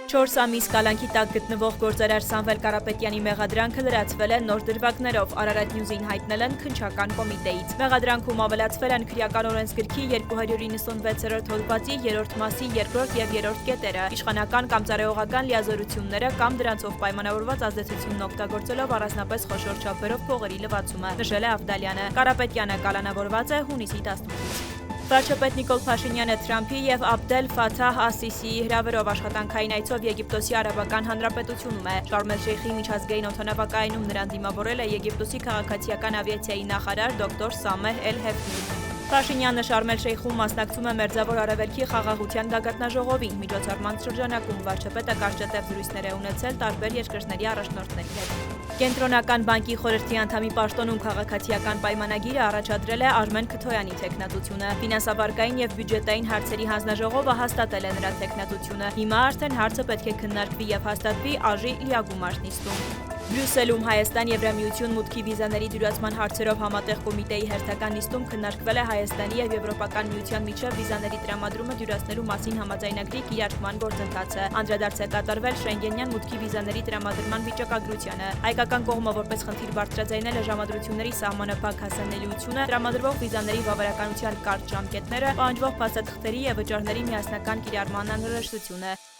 4 ամիս կալանքի տակ գտնվող գործարար Սամվել Կարապետյանի մեղադրանքը լրացվել է նոր դրվագներով, Արարատ Նյուզին հայտնել են քննչական կոմիտեից։ Մեղադրանքում ավելացվել են քրեական օրենսգրքի 296-րդ հոդվածի 3-րդ մասի 2-րդ և 3-րդ կետերը, իշխանական կամ ծառայողական լիազորությունները կամ դրանցով պայմանավորված ազդեցությունն օգտագործելով առանձնապես խոշոր չափերով փողերի լվացումը, նշել է Ավդալյանը։ Կարապետյանը կալանավորված է հունիսի 18-ից։ Վարչապետ Նիկոլ Փաշինյանը Թրամփի և Աբդել Ֆաթահ Ասիսիի հրավերով աշխատանքային այցով Եգիպտոսի Արաբական Հանրապետությունում է։ Շարմ էլ-Շեյխի միջազգային օդանավակայանում նրան դիմավորել է Եգիպտոսի քաղաքացիական ավիացիայի նախարար դոկտոր Սամեհ Էլ-Հեֆնին։ Փաշինյանը Շարմ էլ-Շեյխում մասնակցում է Մերձավոր Արևելքի խաղաղության գագաթնաժողովին։ Միջոցառման շրջանակում վարչապետը կարճատև զրույցներ է ունեցել տարբեր երկրների առաջնորդների հետ։ Կենտրոնական բանկի խորհրդի անդամի պաշտոնում քաղաքացիական պայմանագիրը առաջադրել է Արմեն Քթոյանի թեկնածությունը։ Ֆինանսավարկային և բյուջետային հարցերի հանձնաժողովը հաստատել է նրա թեկնածությունը։ Հիմա արդեն հարցը պետք է քննարկվի և հաստատվի ԱԺ լիագումար նիստում։ Բրյուսելում Հայաստան-Եվրամիություն մուտքի վիզաների դյուրացման հարցերով համատեղ կոմիտեի հերթական նիստում քննարկվել է Հայաստանի և Եվրոպական միության միջև վիզաների տրամադրումը դյուրացնելու մասին համաձայնագրի կիրարկման գործընթացը։ Անդրադարձ է կատարվել Շենգենյան մուտքի վիզաների տրամադրման վիճակագրությանը։ Հայկական կողմը որպես խնդիր բարձրաձայնել է ժամադրությունների սահմանափակ հասանելիությունը, տրամադրվող վիզաների բավարարականության կարճ ժամկետները, պահանջվող փաստաթղթերի և վճարների միասնական կիրառման անհրաժեշտությունը։